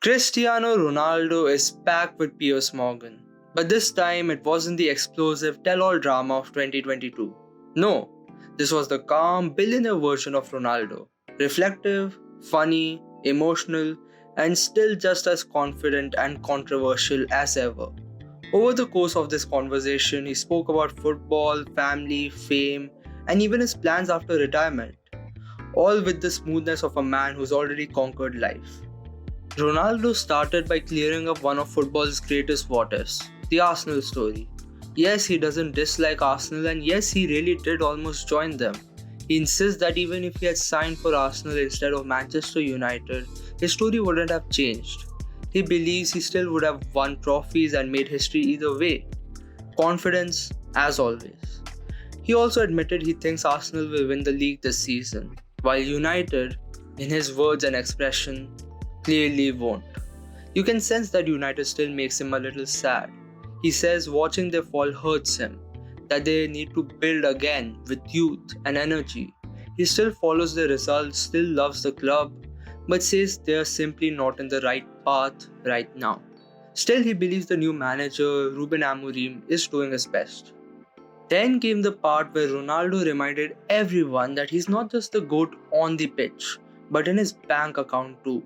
Cristiano Ronaldo is back with Piers Morgan, but this time it wasn't the explosive tell-all drama of 2022. No, this was the calm, billionaire version of Ronaldo. Reflective, funny, emotional, and still just as confident and controversial as ever. Over the course of this conversation, he spoke about football, family, fame, and even his plans after retirement, all with the smoothness of a man who's already conquered life. Ronaldo started by clearing up one of football's greatest what-ifs, the Arsenal story. Yes, he doesn't dislike Arsenal, and yes, he really did almost join them. He insists that even if he had signed for Arsenal instead of Manchester United, his story wouldn't have changed. He believes he still would have won trophies and made history either way. Confidence, as always. He also admitted he thinks Arsenal will win the league this season, while United, in his words and expression, clearly won't. You can sense that United still makes him a little sad. He says watching their fall hurts him, that they need to build again with youth and energy. He still follows the results, still loves the club, but says they are simply not in the right path right now. Still, he believes the new manager, Ruben Amorim, is doing his best. Then came the part where Ronaldo reminded everyone that he's not just the GOAT on the pitch, but in his bank account too.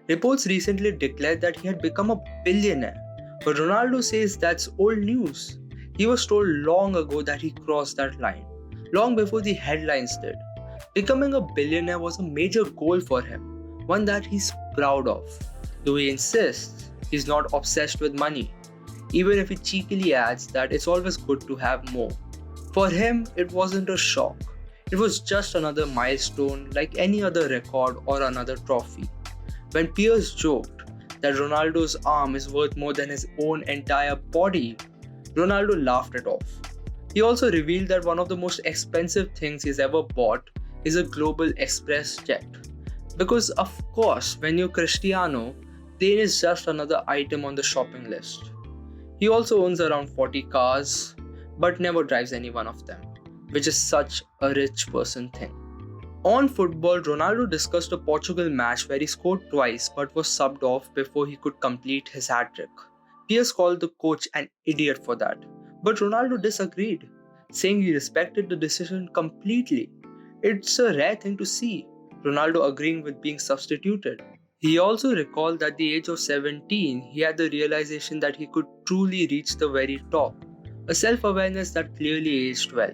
Reports recently declared that he had become a billionaire, but Ronaldo says that's old news. He was told long ago that he crossed that line, long before the headlines did. Becoming a billionaire was a major goal for him, one that he's proud of, though he insists he's not obsessed with money, even if he cheekily adds that it's always good to have more. For him, it wasn't a shock. It was just another milestone like any other record or another trophy. When Piers joked that Ronaldo's arm is worth more than his own entire body, Ronaldo laughed it off. He also revealed that one of the most expensive things he's ever bought is a Global Express jet. Because of course, when you're Cristiano, plane is just another item on the shopping list. He also owns around 40 cars, but never drives any one of them, which is such a rich person thing. On football, Ronaldo discussed a Portugal match where he scored twice but was subbed off before he could complete his hat-trick. Piers called the coach an idiot for that, but Ronaldo disagreed, saying he respected the decision completely. It's a rare thing to see, Ronaldo agreeing with being substituted. He also recalled that at the age of 17, he had the realization that he could truly reach the very top, a self-awareness that clearly aged well.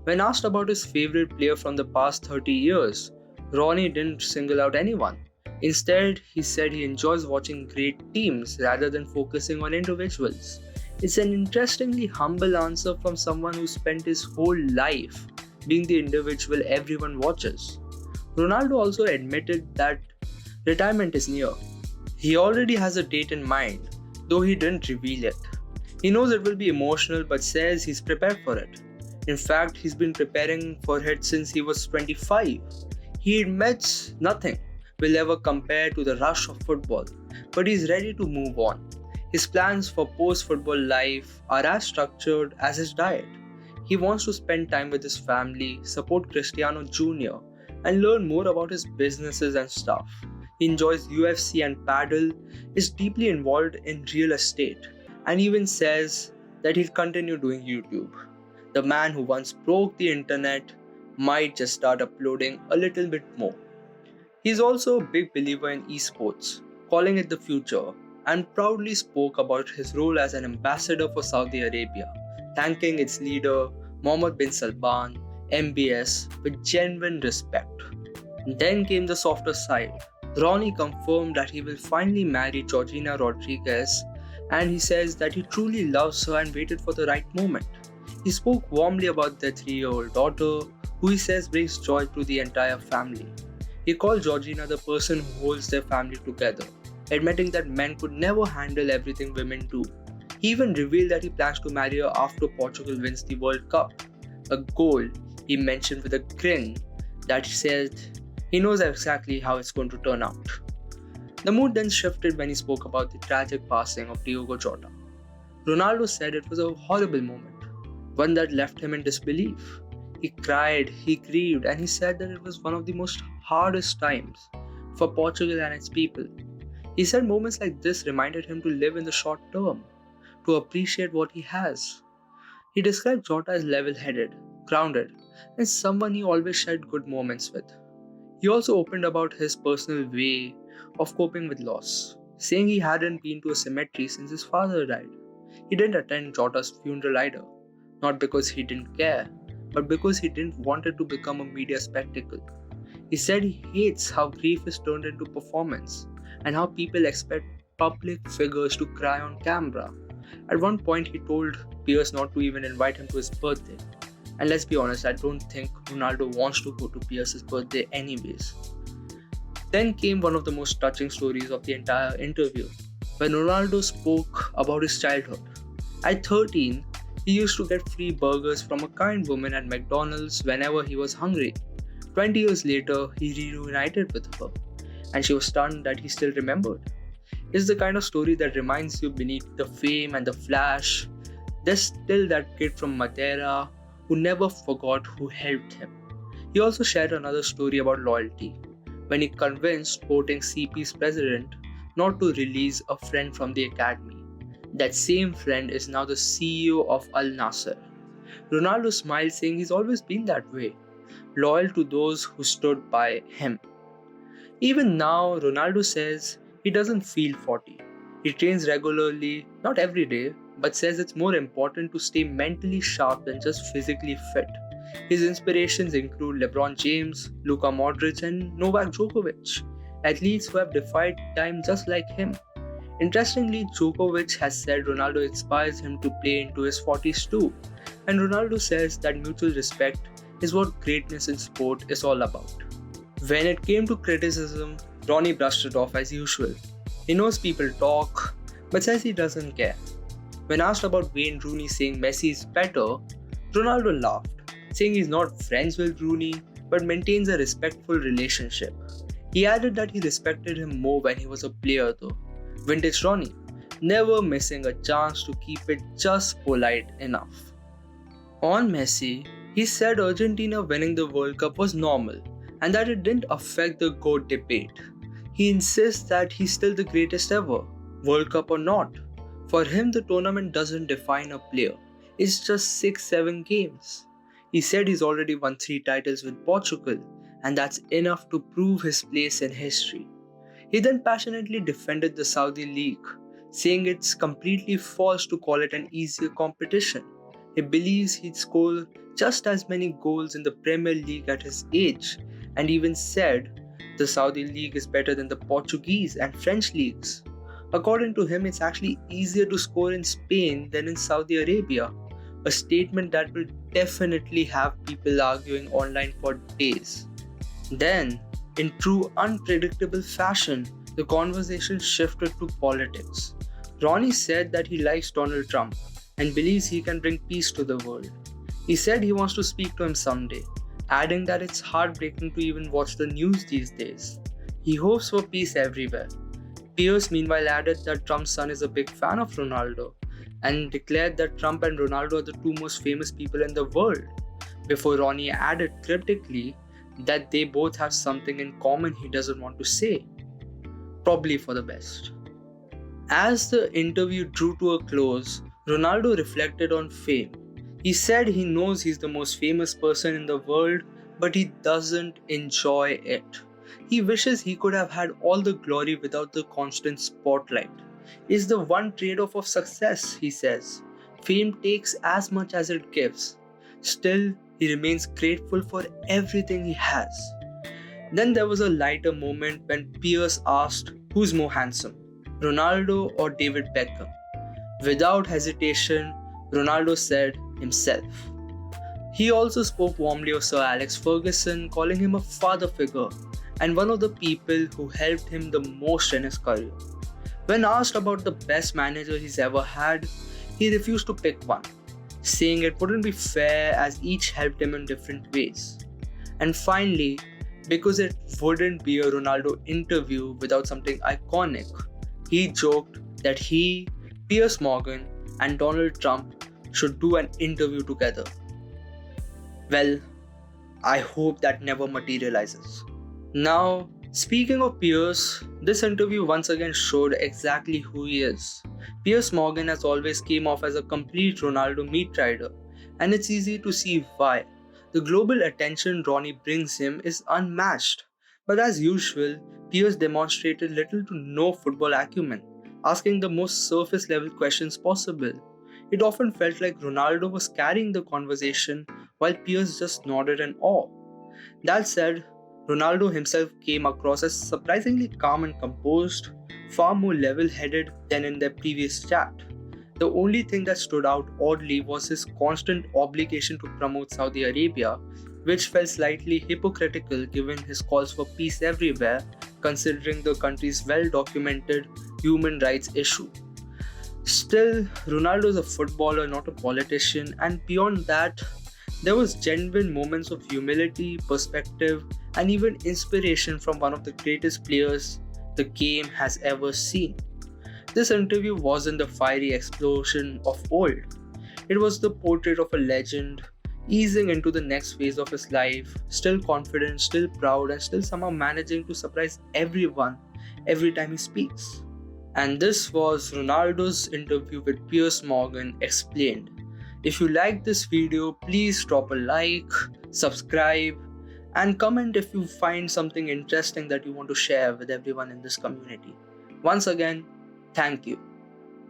When asked about his favorite player from the past 30 years, Ronnie didn't single out anyone. Instead, he said he enjoys watching great teams rather than focusing on individuals. It's an interestingly humble answer from someone who spent his whole life being the individual everyone watches. Ronaldo also admitted that retirement is near. He already has a date in mind, though he didn't reveal it. He knows it will be emotional but says he's prepared for it. In fact, he's been preparing for it since he was 25. He admits nothing will ever compare to the rush of football, but he's ready to move on. His plans for post-football life are as structured as his diet. He wants to spend time with his family, support Cristiano Jr., and learn more about his businesses and stuff. He enjoys UFC and paddle, is deeply involved in real estate, and even says that he'll continue doing YouTube. The man who once broke the internet might just start uploading a little bit more. He's also a big believer in esports, calling it the future, and proudly spoke about his role as an ambassador for Saudi Arabia, thanking its leader Mohammed bin Salman, MBS, with genuine respect. Then came the softer side. Ronnie confirmed that he will finally marry Georgina Rodriguez, and he says that he truly loves her and waited for the right moment. He spoke warmly about their 3-year-old daughter, who he says brings joy to the entire family. He called Georgina the person who holds their family together, admitting that men could never handle everything women do. He even revealed that he plans to marry her after Portugal wins the World Cup, a goal he mentioned with a grin that he said he knows exactly how it's going to turn out. The mood then shifted when he spoke about the tragic passing of Diogo Jota. Ronaldo said it was a horrible moment, one that left him in disbelief. He cried, he grieved, and he said that it was one of the most hardest times for Portugal and its people. He said moments like this reminded him to live in the short term, to appreciate what he has. He described Jota as level-headed, grounded, and someone he always shared good moments with. He also opened about his personal way of coping with loss, saying he hadn't been to a cemetery since his father died. He didn't attend Jota's funeral either, not because he didn't care, but because he didn't want it to become a media spectacle. He said he hates how grief is turned into performance and how people expect public figures to cry on camera. At one point, he told Piers not to even invite him to his birthday. And let's be honest, I don't think Ronaldo wants to go to Piers' birthday anyways. Then came one of the most touching stories of the entire interview, when Ronaldo spoke about his childhood. At 13, he used to get free burgers from a kind woman at McDonald's whenever he was hungry. 20 years later, he reunited with her, and she was stunned that he still remembered. It's the kind of story that reminds you beneath the fame and the flash, there's still that kid from Madeira who never forgot who helped him. He also shared another story about loyalty, when he convinced Sporting CP's president not to release a friend from the academy. That same friend is now the CEO of Al Nassr. Ronaldo smiled, saying he's always been that way, loyal to those who stood by him. Even now, Ronaldo says he doesn't feel 40. He trains regularly, not every day, but says it's more important to stay mentally sharp than just physically fit. His inspirations include LeBron James, Luka Modric, and Novak Djokovic, athletes who have defied time just like him. Interestingly, Djokovic has said Ronaldo inspires him to play into his 40s too, and Ronaldo says that mutual respect is what greatness in sport is all about. When it came to criticism, Ronnie brushed it off as usual. He knows people talk, but says he doesn't care. When asked about Wayne Rooney saying Messi is better, Ronaldo laughed, saying he's not friends with Rooney but maintains a respectful relationship. He added that he respected him more when he was a player though. Vintage Ronnie, never missing a chance to keep it just polite enough. On Messi, he said Argentina winning the World Cup was normal and that it didn't affect the GOAT debate. He insists that he's still the greatest ever, World Cup or not. For him, the tournament doesn't define a player, it's just 6-7 games. He said he's already won 3 titles with Portugal, and that's enough to prove his place in history. He then passionately defended the Saudi League, saying it's completely false to call it an easier competition. He believes he'd score just as many goals in the Premier League at his age, and even said the Saudi League is better than the Portuguese and French leagues. According to him, it's actually easier to score in Spain than in Saudi Arabia, a statement that will definitely have people arguing online for days. Then, in true unpredictable fashion, the conversation shifted to politics. Ronnie said that he likes Donald Trump and believes he can bring peace to the world. He said he wants to speak to him someday, adding that it's heartbreaking to even watch the news these days. He hopes for peace everywhere. Piers meanwhile added that Trump's son is a big fan of Ronaldo and declared that Trump and Ronaldo are the 2 most famous people in the world, before Ronnie added cryptically that they both have something in common he doesn't want to say. Probably for the best. As the interview drew to a close, Ronaldo reflected on fame. He said he knows he's the most famous person in the world, but he doesn't enjoy it. He wishes he could have had all the glory without the constant spotlight. It's the one trade-off of success, he says. Fame takes as much as it gives. Still, he remains grateful for everything he has. Then there was a lighter moment when Piers asked who's more handsome, Ronaldo or David Beckham. Without hesitation, Ronaldo said himself. He also spoke warmly of Sir Alex Ferguson, calling him a father figure and one of the people who helped him the most in his career. When asked about the best manager he's ever had, he refused to pick one, saying it wouldn't be fair as each helped him in different ways. And finally, because it wouldn't be a Ronaldo interview without something iconic, he joked that he, Piers Morgan, and Donald Trump should do an interview together. Well, I hope that never materializes. Now, Speaking of Piers, this interview once again showed exactly who he is. Piers Morgan has always came off as a complete Ronaldo meat rider, and it's easy to see why. The global attention Ronnie brings him is unmatched. But as usual, Piers demonstrated little to no football acumen, asking the most surface level questions possible. It often felt like Ronaldo was carrying the conversation while Piers just nodded in awe. That said, Ronaldo himself came across as surprisingly calm and composed, far more level headed than in their previous chat. The only thing that stood out oddly was his constant obligation to promote Saudi Arabia, which felt slightly hypocritical given his calls for peace everywhere, considering the country's well documented human rights issue. Still, Ronaldo is a footballer, not a politician, and beyond that, there was genuine moments of humility, perspective, and even inspiration from one of the greatest players the game has ever seen. This interview wasn't the fiery explosion of old. It was the portrait of a legend, easing into the next phase of his life, still confident, still proud, and still somehow managing to surprise everyone every time he speaks. And this was Ronaldo's interview with Piers Morgan explained. If you liked this video, please drop a like, subscribe, and comment if you find something interesting that you want to share with everyone in this community. Once again, thank you.